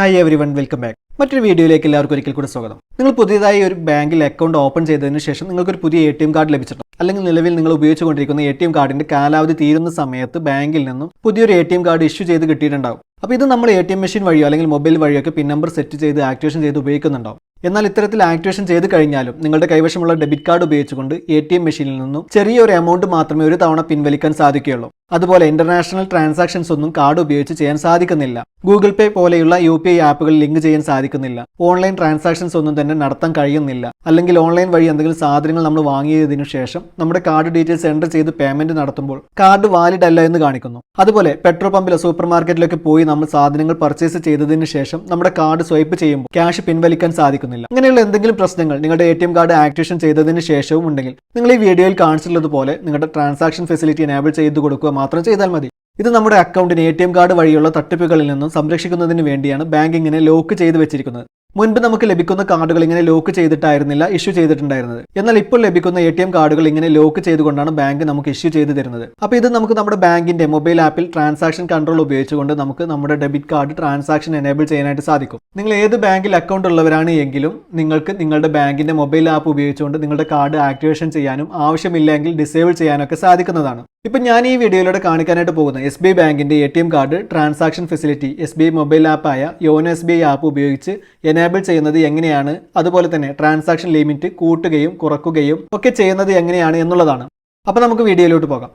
Hi everyone, welcome back. മറ്റൊരു വീഡിയോയിലേക്ക് എല്ലാവർക്കും ഒരിക്കൽ കൂടി സ്വാഗതം. നിങ്ങൾ പുതിയതായി ഒരു ബാങ്കിൽ അക്കൗണ്ട് ഓപ്പൺ ചെയ്തതിന് ശേഷം നിങ്ങൾക്കൊരു പുതിയ ATM കാർഡ് ലഭിച്ചിട്ടുണ്ട്. അല്ലെങ്കിൽ നിലവിൽ നിങ്ങൾ ഉപയോഗിച്ചുകൊണ്ടിരിക്കുന്ന ATM കാർഡിന്റെ കാലാവധി തീരുന്ന സമയത്ത് ബാങ്കിൽ നിന്നും പുതിയൊരു ATM കാർഡ് ഇഷ്യൂ ചെയ്ത് കിട്ടിയിട്ടുണ്ടാവും. അപ്പോൾ ഇത് നമ്മൾ ATM മെഷീൻ വഴിയോ അല്ലെങ്കിൽ മൊബൈൽ വഴിയൊക്കെ പിൻ നമ്പർ സെറ്റ് ചെയ്ത് ആക്ടിവേഷൻ ചെയ്ത് ഉപയോഗിക്കുന്നുണ്ടാവും. എന്നാൽ ഇത്തരത്തിൽ ആക്ടിവേഷൻ ചെയ്ത് കഴിഞ്ഞാലും നിങ്ങളുടെ കൈവശമുള്ള ഡെബിറ്റ് കാർഡ് ഉപയോഗിച്ചുകൊണ്ട് ATM മെഷീനിൽ നിന്നും ചെറിയൊരു എമൗണ്ട് മാത്രമേ ഒരു തവണ പിൻവലിക്കാൻ സാധിക്കുകയുള്ളൂ. അതുപോലെ ഇന്റർനാഷണൽ ട്രാൻസാക്ഷൻസ് ഒന്നും കാർഡ് ഉപയോഗിച്ച് ചെയ്യാൻ സാധിക്കുന്നില്ല. ഗൂഗിൾ പേ പോലെയുള്ള UPI ആപ്പുകൾ ലിങ്ക് ചെയ്യാൻ സാധിക്കുന്നില്ല. ഓൺലൈൻ ട്രാൻസാക്ഷൻസ് ഒന്നും തന്നെ നടത്താൻ കഴിയുന്നില്ല. അല്ലെങ്കിൽ ഓൺലൈൻ വഴി എന്തെങ്കിലും സാധനങ്ങൾ നമ്മൾ വാങ്ങിയതിനു ശേഷം നമ്മുടെ കാർഡ് ഡീറ്റെയിൽസ് എൻ്റർ ചെയ്ത് പേയ്മെന്റ് നടത്തുമ്പോൾ കാർഡ് വാലിഡ് അല്ല എന്ന് കാണിക്കുന്നു. അതുപോലെ പെട്രോൾ പമ്പിലോ സൂപ്പർ മാർക്കറ്റിലൊക്കെ പോയി നമ്മൾ സാധനങ്ങൾ പർച്ചേസ് ചെയ്തതിനു ശേഷം നമ്മുടെ കാർഡ് സ്വൈപ്പ് ചെയ്യുമ്പോൾ ക്യാഷ് പിൻവലിക്കാൻ സാധിക്കുന്നില്ല. അങ്ങനെയുള്ള എന്തെങ്കിലും പ്രശ്നങ്ങൾ നിങ്ങളുടെ ATM കാർഡ് ആക്ടിവേഷൻ ചെയ്തതിന് ശേഷവും ഉണ്ടെങ്കിൽ നിങ്ങൾ ഈ വീഡിയോയിൽ കാണിച്ചിട്ടുള്ളതുപോലെ നിങ്ങളുടെ ട്രാൻസാക്ഷൻ ഫെസിലിറ്റി എനേബിൾ ചെയ്ത് കൊടുക്കുക മാത്രം ചെയ്താൽ മതി. ഇത് നമ്മുടെ അക്കൗണ്ടിന് ATM കാർഡ് വഴിയുള്ള തട്ടിപ്പുകളിൽ നിന്നും സംരക്ഷിക്കുന്നതിന് വേണ്ടിയാണ് ബാങ്ക് ഇങ്ങനെ ലോക്ക് ചെയ്ത് വെച്ചിരിക്കുന്നത്. മുൻപ് നമുക്ക് ലഭിക്കുന്ന കാർഡുകൾ ഇങ്ങനെ ലോക്ക് ചെയ്തിട്ടായിരുന്നില്ല ഇഷ്യൂ ചെയ്തിട്ടുണ്ടായിരുന്നത്. എന്നാൽ ഇപ്പോൾ ലഭിക്കുന്ന ATM കാർഡുകൾ ഇങ്ങനെ ലോക്ക് ചെയ്തുകൊണ്ടാണ് ബാങ്ക് നമുക്ക് ഇഷ്യൂ ചെയ്ത് തരുന്നത്. അപ്പോൾ ഇത് നമുക്ക് നമ്മുടെ ബാങ്കിന്റെ മൊബൈൽ ആപ്പിൽ ട്രാൻസാക്ഷൻ കൺട്രോൾ ഉപയോഗിച്ചുകൊണ്ട് നമുക്ക് നമ്മുടെ ഡെബിറ്റ് കാർഡ് ട്രാൻസാക്ഷൻ എനേബിൾ ചെയ്യാനായിട്ട് സാധിക്കും. നിങ്ങൾ ഏത് ബാങ്കിൽ അക്കൗണ്ട് ഉള്ളവരാണ് എങ്കിലും നിങ്ങൾക്ക് നിങ്ങളുടെ ബാങ്കിന്റെ മൊബൈൽ ആപ്പ് ഉപയോഗിച്ചുകൊണ്ട് നിങ്ങളുടെ കാർഡ് ആക്ടിവേഷൻ ചെയ്യാനും ആവശ്യമില്ലെങ്കിൽ ഡിസേബിൾ ചെയ്യാനൊക്കെ സാധിക്കുന്നതാണ്. ഇപ്പം ഞാൻ ഈ വീഡിയോയിലൂടെ കാണിക്കാനായിട്ട് പോകുന്ന SBI ബാങ്കിന്റെ ATM card transaction facility SBI mobile ആപ്പായ യോനോ SBI ആപ്പ് ഉപയോഗിച്ച് എനേബിൾ ചെയ്യുന്നത് എങ്ങനെയാണ്, അതുപോലെ തന്നെ ട്രാൻസാക്ഷൻ ലിമിറ്റ് കൂട്ടുകയും കുറയ്ക്കുകയും ഒക്കെ ചെയ്യുന്നത് എങ്ങനെയാണ് എന്നുള്ളതാണ്. അപ്പോൾ നമുക്ക് വീഡിയോയിലോട്ട് പോകാം.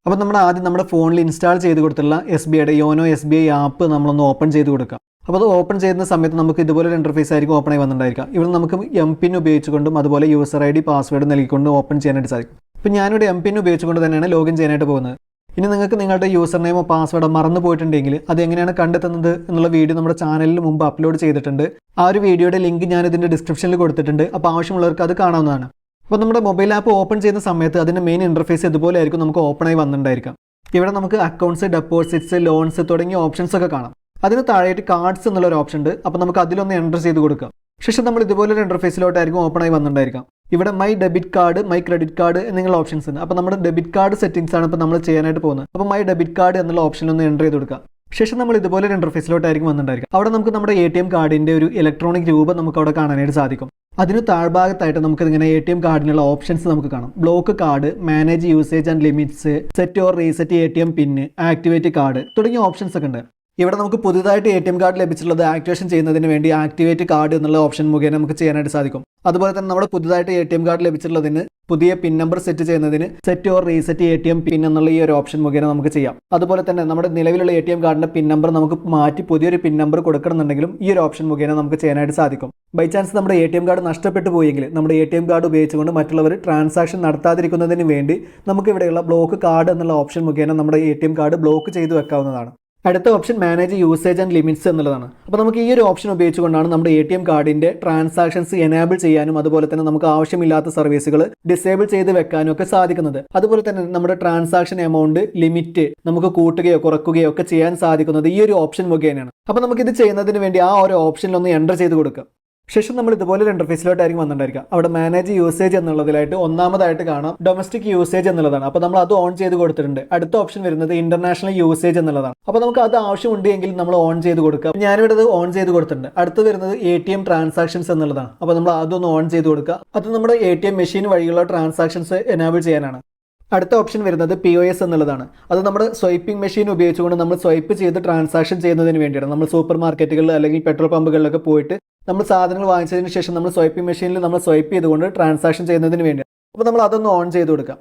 അപ്പോൾ നമ്മൾ ആദ്യം നമ്മുടെ ഫോണിൽ ഇൻസ്റ്റാൾ ചെയ്ത് കൊടുത്തുള്ള SBIയുടെ യോനോ SBI ആപ്പ് നമ്മളൊന്ന് ഓപ്പൺ ചെയ്ത് കൊടുക്കാം. അപ്പോൾ അത് ഓപ്പൺ ചെയ്യുന്ന സമയത്ത് നമുക്ക് ഇതുപോലൊരു ഇൻ്റർഫേസ് ആയിരിക്കും ഓപ്പൺ ആയി വന്നിട്ടുണ്ടായിരിക്കാം. ഇവിടെ നമുക്ക് MPIN ഉപയോഗിച്ചുകൊണ്ടും അതുപോലെ യൂസർ ID പാസ്വേഡ് നൽകിക്കൊണ്ട് ഓപ്പൺ ചെയ്യാനായിട്ട് സാധിക്കും. ഇപ്പോൾ ഞാനിവിടെ MPIN ഉപയോഗിച്ചുകൊണ്ട് തന്നെയാണ് ലോഗിൻ ചെയ്യാനായിട്ട് പോകുന്നത്. ഇനി നിങ്ങൾക്ക് നിങ്ങളുടെ യൂസർ നെയിമോ പാസ്വേഡോ മറന്നു പോയിട്ടുണ്ടെങ്കിൽ അത് എങ്ങനെയാണ് കണ്ടെത്തുന്നത് എന്നുള്ള വീഡിയോ നമ്മുടെ ചാനലിൽ മുമ്പ് അപ്ലോഡ് ചെയ്തിട്ടുണ്ട്. ആ ഒരു വീഡിയോയുടെ ലിങ്ക് ഞാൻ ഇതിൻ്റെ ഡിസ്ക്രിപ്ഷനിൽ കൊടുത്തിട്ടുണ്ട്. അപ്പോൾ ആവശ്യമുള്ളവർക്ക് അത് കാണാവുന്നതാണ്. അപ്പോൾ നമ്മുടെ മൊബൈൽ ആപ്പ് ഓപ്പൺ ചെയ്യുന്ന സമയത്ത് അതിൻ്റെ മെയിൻ ഇൻ്റർഫേസ് ഇതുപോലെ ആയിരിക്കും നമുക്ക് ഓപ്പൺ ആയി വന്നിട്ടുണ്ടായിരിക്കാം. ഇവിടെ നമുക്ക് അക്കൗണ്ട്സ്, ഡെപ്പോസിറ്റ്സ്, ലോൺസ് തുടങ്ങിയ ഓപ്ഷൻസ് ഒക്കെ കാണാം. അതിന് താഴെയായിട്ട് കാർഡ്സ് എന്നുള്ളൊരു ഓപ്ഷൻ ഉണ്ട്. അപ്പോൾ നമുക്ക് അതിലൊന്ന് എൻ്റർ ചെയ്ത് കൊടുക്കാം. ശേഷം നമ്മൾ ഇതുപോലൊരു ഇൻ്റർഫേസിലോട്ടായിരിക്കും ഓപ്പൺ ആയി വന്നിട്ടുണ്ടായിരിക്കാം. ഇവിടെ my debit card, my credit card എന്നുള്ള ഓപ്ഷൻസ് ഉണ്ട്. അപ്പോൾ നമ്മുടെ ഡെബിറ്റ് കാർഡ് സെറ്റിംഗ്സ് ആണ് ഇപ്പോൾ നമ്മൾ ചെയ്യാനായിട്ട് പോകുന്നത്. അപ്പോൾ മൈ ഡെബിറ്റ് കാർഡ് എന്നുള്ള ഓപ്ഷനിലൊന്ന് എൻ്റർ ചെയ്ത് കൊടുക്കുക. ശേഷം നമ്മൾ ഇതുപോലൊരു ഇൻ്റർഫേസിലോട്ടായിരിക്കും വന്നിട്ടുണ്ടായിരിക്കും. അവിടെ നമുക്ക് നമ്മുടെ ATM കാർഡിൻ്റെ ഒരു ഇലക്ട്രോണിക് രൂപം നമുക്ക് അവിടെ കാണാനായിട്ട് സാധിക്കും. അതിന് താഴ്ഭാഗത്തായിട്ട് നമുക്ക് ഇങ്ങനെ ATM കാർഡിനുള്ള ഓപ്ഷൻസ് നമുക്ക് കാണാം. Block card, manage usage and limits, set or reset ATM pin, activate card തുടങ്ങിയ ഓപ്ഷൻസ് ഒക്കെ ഉണ്ട്. ഇവിടെ നമുക്ക് പുതുതായിട്ട് ATM കാർഡ് ലഭിച്ചിട്ടുള്ളത് ആക്ടിവേഷൻ ചെയ്യുന്നതിന് വേണ്ടി ആക്ടിവേറ്റ് കാർഡ് എന്നുള്ള ഓപ്ഷൻ മുഖേന നമുക്ക് ചെയ്യാനായിട്ട് സാധിക്കും. അതുപോലെ തന്നെ നമ്മുടെ പുതുതായിട്ട് ATM കാർഡ് ലഭിച്ചിട്ടുള്ളതിന് പുതിയ പിൻ നമ്പർ സെറ്റ് ചെയ്യുന്നതിന് സെറ്റ് ഓർ റീസെറ്റ് ATM പിൻ എന്നുള്ള ഈ ഒരു ഓപ്ഷൻ മുഖേന നമുക്ക് ചെയ്യാം. അതുപോലെ തന്നെ നമ്മുടെ നിലവിലുള്ള ATM കാർഡിന്റെ പിൻ നമ്പർ നമുക്ക് മാറ്റി പുതിയൊരു പിൻ നമ്പർ കൊടുക്കണമെന്നുണ്ടെങ്കിലും ഈ ഒരു ഓപ്ഷൻ മുഖേന നമുക്ക് ചെയ്യാനായിട്ട് സാധിക്കും. ബൈ ചാൻസ് നമ്മുടെ ATM കാർഡ് നഷ്ടപ്പെട്ടു പോയെങ്കിൽ നമ്മുടെ ATM കാർഡ് ഉപയോഗിച്ചുകൊണ്ട് മറ്റുള്ളവർ ട്രാൻസാക്ഷൻ നടത്താതിരിക്കുന്നതിന് വേണ്ടി നമുക്ക് ഇവിടെയുള്ള ബ്ലോക്ക് കാർഡ് എന്നുള്ള ഓപ്ഷൻ മുഖേന നമ്മുടെ ATM കാർഡ് ബ്ലോക്ക് ചെയ്ത് വെക്കാവുന്നതാണ്. അടുത്ത option manage usage and limits എന്നുള്ളതാണ്. അപ്പോൾ നമുക്ക് ഈ ഒരു ഓപ്ഷൻ ഉപയോഗിച്ചുകൊണ്ടാണ് നമ്മുടെ ATM കാർഡിന്റെ ട്രാൻസാക്ഷൻസ് എനേബിൾ ചെയ്യാനും അതുപോലെ തന്നെ നമുക്ക് ആവശ്യമില്ലാത്ത സർവീസുകൾ ഡിസേബിൾ ചെയ്ത് വെക്കാനും ഒക്കെ സാധിക്കുന്നത്. അതുപോലെ തന്നെ നമ്മുടെ ട്രാൻസാക്ഷൻ എമൗണ്ട് ലിമിറ്റ് നമുക്ക് കൂട്ടുകയോ കുറയ്ക്കുകയോ ഒക്കെ ചെയ്യാൻ സാധിക്കുന്നത് ഈ ഒരു ഓപ്ഷൻ മുഖേനയാണ്. അപ്പോൾ നമുക്കിത് ചെയ്യുന്നതിന് വേണ്ടി ആ ഒരു ഓപ്ഷനിലൊന്ന് എൻ്റർ ചെയ്ത് കൊടുക്കുക. ശേഷം നമ്മൾ ഇതുപോലെ ഒരു ഇൻ്റർഫേസിലോട്ടായിരിക്കും വന്നിട്ടുണ്ടായിരിക്കുക. അവിടെ മാനേജ് യൂസേജ് എന്നുള്ളതിലായിട്ട് ഒന്നാമതായിട്ട് കാണാം ഡൊമസ്റ്റിക് യൂസേജ് എന്നുള്ളതാണ്. അപ്പോൾ നമ്മൾ അത് ഓൺ ചെയ്ത് കൊടുത്തിട്ടുണ്ട്. അടുത്ത ഓപ്ഷൻ വരുന്നത് ഇന്റർനാഷണൽ യൂസേജ് എന്നുള്ളതാണ്. അപ്പോൾ നമുക്ക് അത് ആവശ്യമുണ്ട് എങ്കിൽ നമ്മൾ ഓൺ ചെയ്ത് കൊടുക്കുക. ഞാനിവിടെ അത് ഓൺ ചെയ്ത് കൊടുത്തിട്ടുണ്ട്. അടുത്ത് വരുന്നത് ATM ട്രാൻസാക്ഷൻസ് എന്നുള്ളതാണ്. അപ്പോൾ നമ്മൾ അതൊന്ന് ഓൺ ചെയ്ത് കൊടുക്കുക. അത് നമ്മുടെ ATM മെഷീൻ വഴിയുള്ള ട്രാൻസാക്ഷൻസ് എനേബിൾ ചെയ്യാനാണ്. അടുത്ത ഓപ്ഷൻ വരുന്നത് POS എന്നുള്ളതാണ്. അത് നമ്മുടെ സ്വൈപ്പിംഗ് മെഷീൻ ഉപയോഗിച്ചുകൊണ്ട് നമ്മൾ സ്വൈപ്പ് ചെയ്ത് ട്രാൻസാക്ഷൻ ചെയ്യുന്നതിന് വേണ്ടിയാണ്. നമ്മൾ സൂപ്പർ മാർക്കറ്റുകളിൽ അല്ലെങ്കിൽ പെട്രോൾ പമ്പുകളിലൊക്കെ പോയിട്ട് നമ്മൾ സാധനങ്ങൾ വാങ്ങിച്ചതിന് ശേഷം നമ്മൾ സ്വൈപ്പിംഗ് മെഷീനിൽ നമ്മൾ സ്വൈപ്പ് ചെയ്തുകൊണ്ട് ട്രാൻസാക്ഷൻ ചെയ്യുന്നതിന് വേണ്ടിയാണ്. അപ്പോൾ നമ്മൾ അതൊന്ന് ഓൺ ചെയ്ത് കൊടുക്കാം.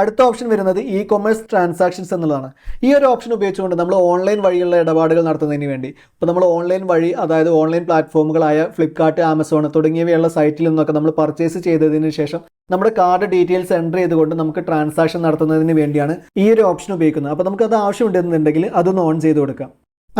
അടുത്ത ഓപ്ഷൻ വരുന്നത് കൊമേഴ്സ് ട്രാൻസാക്ഷൻസ് എന്നുള്ളതാണ്. ഈ ഒരു ഓപ്ഷൻ ഉപയോഗിച്ചുകൊണ്ട് നമ്മൾ ഓൺലൈൻ വഴിയുള്ള ഇടപാടുകൾ നടത്തുന്നതിന് വേണ്ടി ഇപ്പോൾ നമ്മൾ ഓൺലൈൻ വഴി, അതായത് ഓൺലൈൻ പ്ലാറ്റ്ഫോമുകളായ ഫ്ലിപ്കാർട്ട്, ആമസോൺ തുടങ്ങിയവയുള്ള സൈറ്റിൽ നിന്നൊക്കെ നമ്മൾ പർച്ചേസ് ചെയ്തതിന് ശേഷം നമ്മുടെ കാർഡ് ഡീറ്റെയിൽസ് എൻ്റർ ചെയ്തുകൊണ്ട് നമുക്ക് ട്രാൻസാക്ഷൻ നടത്തുന്നതിന് വേണ്ടിയാണ് ഈ ഒരു ഓപ്ഷൻ ഉപയോഗിക്കുന്നത്. അപ്പോൾ നമുക്ക് അത് ആവശ്യമുണ്ടെന്നുണ്ടെങ്കിൽ അതൊന്ന് ഓൺ ചെയ്ത് കൊടുക്കാം.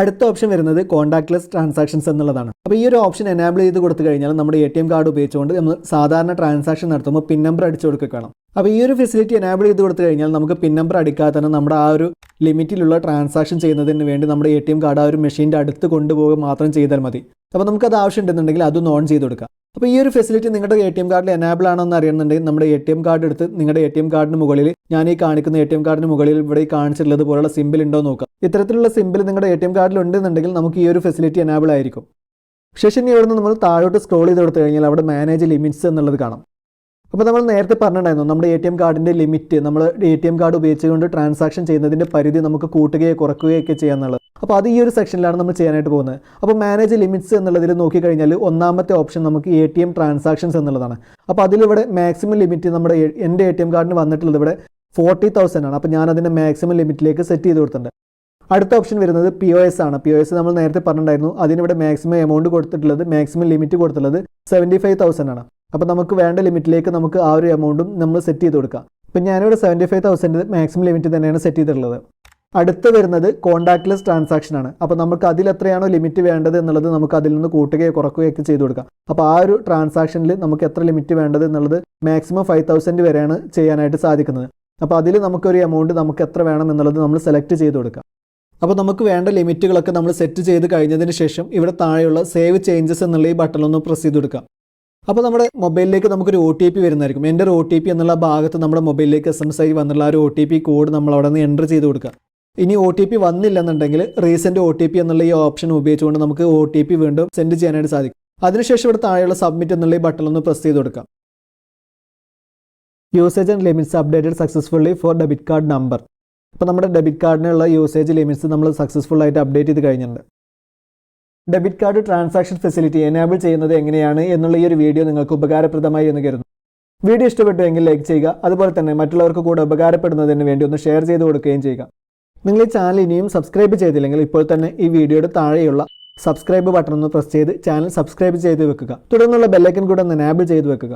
അടുത്ത ഓപ്ഷൻ വരുന്നത് കോൺടാക്ട്ലെസ് ട്രാൻസാക്ഷൻസ് എന്നുള്ളതാണ്. അപ്പോൾ ഈ ഒരു ഓപ്ഷൻ എനേബിൾ ചെയ്ത് കൊടുത്തു കഴിഞ്ഞാൽ നമ്മുടെ ATM കാർഡ് ഉപയോഗിച്ചുകൊണ്ട് നമ്മൾ സാധാരണ ട്രാൻസാക്ഷൻ നടത്തുമ്പോൾ പിൻ നമ്പർ അടിച്ചു കൊടുക്കണം. അപ്പോൾ ഈ ഒരു ഫെസിലിറ്റി എനേബിൾ ചെയ്ത് കൊടുത്തു കഴിഞ്ഞാൽ നമുക്ക് പിൻ നമ്പർ അടിക്കാതെ തന്നെ നമ്മുടെ ആ ഒരു ലിമിറ്റിലുള്ള ട്രാൻസാക്ഷൻ ചെയ്യുന്നതിന് വേണ്ടി നമ്മുടെ ATM കാർഡ് ആ ഒരു മെഷീൻ്റെ അടുത്ത് കൊണ്ടുപോകുക മാത്രം ചെയ്താൽ മതി. അപ്പോൾ നമുക്കത് ആവശ്യമുണ്ടെന്നുണ്ടെങ്കിൽ അതൊന്ന് ഓൺ ചെയ്ത് കൊടുക്കാം. അപ്പോൾ ഈ ഒരു ഫെസിലിറ്റി നിങ്ങളുടെ ATM കാർഡിൽ എനാബിൾ ആണോ എന്ന് അറിയണമെന്നുണ്ടെങ്കിൽ നമ്മുടെ ATM കാർഡ് എടുത്ത് നിങ്ങളുടെ ATM കാർഡിന് മുകളിൽ ഞാൻ ഈ കാണിക്കുന്ന ATM കാർഡിന് മുകളിൽ ഇവിടെ കാണിച്ചിട്ടുള്ളത് പോലുള്ള സിമ്പിൾ ഉണ്ടോ നോക്കാം. ഇത്തരത്തിലുള്ള സിമ്പിൾ നിങ്ങളുടെ ATM കാർഡിൽ ഉണ്ടെന്നുണ്ടെങ്കിൽ നമുക്ക് ഈ ഒരു ഫെസിലിറ്റി എനാബിൾ ആയിരിക്കും. ശേഷം ഇവിടെ നിന്ന് നമ്മൾ താഴോട്ട് സ്ക്രോൾ ചെയ്ത് കൊടുത്തു കഴിഞ്ഞാൽ അവിടെ മാനേജ് ലിമിറ്റ്സ് എന്നുള്ളത് കാണാം. അപ്പോൾ നമ്മൾ നേരത്തെ പറഞ്ഞിട്ടുണ്ടായിരുന്നു നമ്മുടെ ATM കാർഡിൻ്റെ ലിമിറ്റ് നമ്മൾ ATM കാർഡ് ഉപയോഗിച്ചുകൊണ്ട് ട്രാൻസാക്ഷൻ ചെയ്യുന്നതിൻ്റെ പരിധി നമുക്ക് കൂട്ടുകയോ കുറയ്ക്കുകയൊക്കെ ചെയ്യാന്നുള്ളത്. അപ്പോൾ അത് ഈ ഒരു സെക്ഷനിലാണ് നമ്മൾ ചെയ്യാനായിട്ട് പോകുന്നത്. അപ്പോൾ മാനേജ് ലിമിറ്റ്സ് എന്നുള്ളതിൽ നോക്കിക്കഴിഞ്ഞാൽ ഒന്നാമത്തെ ഓപ്ഷൻ നമുക്ക് ATM ട്രാൻസാക്ഷൻസ് എന്നുള്ളതാണ്. അപ്പോൾ അതിലിവിടെ മാക്സിമം ലിമിറ്റ് നമ്മുടെ എൻ്റെ ATM കാർഡിന് വന്നിട്ടുള്ളത് ഇവിടെ 40,000 ആണ്. അപ്പോൾ ഞാൻ അതിൻ്റെ മാക്സിമം ലിമിറ്റിലേക്ക് സെറ്റ് ചെയ്ത് കൊടുത്തിട്ടുണ്ട്. അടുത്ത ഓപ്ഷൻ വരുന്നത് POS ആണ്. POS നമ്മൾ നേരത്തെ പറഞ്ഞിട്ടുണ്ടായിരുന്നു. അതിനിവിടെ മാക്സിമം എമൗണ്ട് കൊടുത്തിട്ടുള്ളത് മാക്സിമം ലിമിറ്റ് കൊടുത്തിട്ടുള്ളത് 75,000 ആണ്. അപ്പോൾ നമുക്ക് വേണ്ട ലിമിറ്റിലേക്ക് നമുക്ക് ആ ഒരു എമൗണ്ടും നമ്മൾ സെറ്റ് ചെയ്ത് കൊടുക്കാം. അപ്പോൾ ഞാനിവിടെ 75,000 മാക്സിമം ലിമിറ്റ് തന്നെയാണ് സെറ്റ് ചെയ്തിട്ടുള്ളത്. അടുത്ത് വരുന്നത് കോൺടാക്ട്ലെസ് ട്രാൻസാക്ഷൻ ആണ്. അപ്പോൾ നമുക്ക് അതിൽ എത്രയാണോ ലിമിറ്റ് വേണ്ടത് എന്നുള്ളത് നമുക്ക് അതിൽ നിന്ന് കൂട്ടുകയോ കുറയ്ക്കുകയൊക്കെ ചെയ്ത് കൊടുക്കാം. അപ്പോൾ ആ ഒരു ട്രാൻസാക്ഷനിൽ നമുക്ക് എത്ര ലിമിറ്റ് വേണ്ടത് എന്നുള്ളത് മാക്സിമം 5,000 വരെയാണ് ചെയ്യാനായിട്ട് സാധിക്കുന്നത്. അപ്പോൾ അതിൽ നമുക്കൊരു എമൗണ്ട് നമുക്ക് എത്ര വേണം എന്നുള്ളത് നമ്മൾ സെലക്ട് ചെയ്ത് കൊടുക്കാം. അപ്പോൾ നമുക്ക് വേണ്ട ലിമിറ്റുകളൊക്കെ നമ്മൾ സെറ്റ് ചെയ്ത് കഴിഞ്ഞതിന് ശേഷം ഇവിടെ താഴെയുള്ള സേവ് ചേഞ്ചസ് എന്നുള്ള ഈ ബട്ടണൊന്ന് പ്രസ് ചെയ്ത് കൊടുക്കാം. അപ്പോൾ നമ്മുടെ മൊബൈലിലേക്ക് നമുക്കൊരു OTP വരുന്നതായിരിക്കും. എൻ്റെ ഒരു OTP എന്നുള്ള ഭാഗത്ത് നമ്മുടെ മൊബൈലിലേക്ക് SMS ആയി വന്നുള്ള ആ ഒരു OTP കോഡ് നമ്മൾ അവിടെ നിന്ന് എൻ്റർ ചെയ്ത് കൊടുക്കുക. ഇനി OTP വന്നില്ലെന്നുണ്ടെങ്കിൽ റീസെൻറ്റ് OTP എന്നുള്ള ഈ ഓപ്ഷൻ ഉപയോഗിച്ചുകൊണ്ട് നമുക്ക് OTP വീണ്ടും സെൻഡ് ചെയ്യാനായിട്ട് സാധിക്കും. അതിനുശേഷം ഇവിടെ താഴെയുള്ള സബ്മിറ്റ് എന്നുള്ള ഈ ബട്ടണൊന്ന് പ്രസ് ചെയ്ത് കൊടുക്കാം. Usage and limits updated successfully for debit card number. അപ്പോൾ നമ്മുടെ ഡെബിറ്റ് കാർഡിനുള്ള യൂസേജ് ലിമിറ്റ്സ് നമ്മൾ സക്സസ്ഫുൾ ആയിട്ട് അപ്ഡേറ്റ് ചെയ്ത് കഴിഞ്ഞിട്ടുണ്ട്. Debit card transaction facility enable ചെയ്യുന്നത് എങ്ങനെയാണ് എന്നുള്ള ഈ ഒരു വീഡിയോ നിങ്ങൾക്ക് ഉപകാരപ്രദമായി എന്ന് കരുതുന്നു. വീഡിയോ ഇഷ്ടപ്പെട്ടുവെങ്കിൽ ലൈക്ക് ചെയ്യുക. അതുപോലെ തന്നെ മറ്റുള്ളവർക്ക് കൂടെ ഉപകാരപ്പെടുന്നതിന് വേണ്ടി ഒന്ന് ഷെയർ ചെയ്ത് കൊടുക്കുകയും ചെയ്യുക. നിങ്ങൾ ഈ ചാനൽ ഇനിയും സബ്സ്ക്രൈബ് ചെയ്തില്ലെങ്കിൽ ഇപ്പോൾ തന്നെ ഈ വീഡിയോയുടെ താഴെയുള്ള സബ്സ്ക്രൈബ് ബട്ടൺ ഒന്ന് പ്രസ് ചെയ്ത് ചാനൽ സബ്സ്ക്രൈബ് ചെയ്ത് വെക്കുക. തുടർന്നുള്ള ബെല്ലൈക്കൻ കൂടെ ഒന്ന് എനേബിൾ ചെയ്ത് വെക്കുക.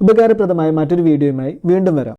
ഉപകാരപ്രദമായ മറ്റൊരു വീഡിയോയുമായി വീണ്ടും വരാം.